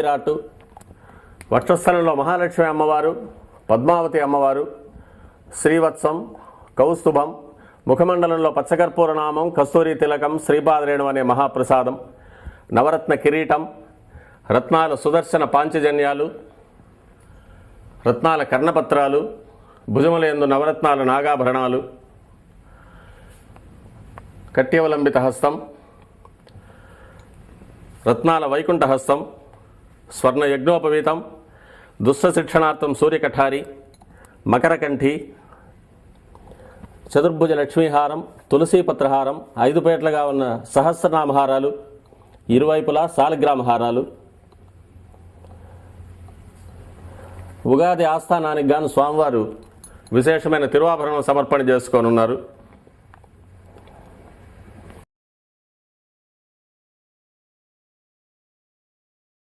రాటు వక్షస్థలంలో మహాలక్ష్మి అమ్మవారు, పద్మావతి అమ్మవారు, శ్రీవత్సం, కౌస్తుభం, ముఖమండలంలో పచ్చకర్పూర నామం, కస్తూరి తిలకం, శ్రీపాదరేణు అనే మహాప్రసాదం, నవరత్న కిరీటం, రత్నాల సుదర్శన పాంచజన్యాలు, రత్నాల కర్ణపత్రాలు, భుజములందు నవరత్నాల నాగాభరణాలు, కట్యవలంబిత హస్తం, రత్నాల వైకుంఠ హస్తం, స్వర్ణ యజ్ఞోపవీతం, దుష్ట శిక్షణార్థం సూర్యకఠారి, మకరకంఠి, చతుర్భుజ లక్ష్మీహారం, తులసీపత్రహారం, 5 పేట్లుగా ఉన్న సహస్రనామహారాలు, ఇరువైపులా సాలగ్రామ హారాలు. ఉగాది ఆస్థానానికి గాను స్వామివారు విశేషమైన తిరువాభరణం సమర్పణ చేసుకోనున్నారు.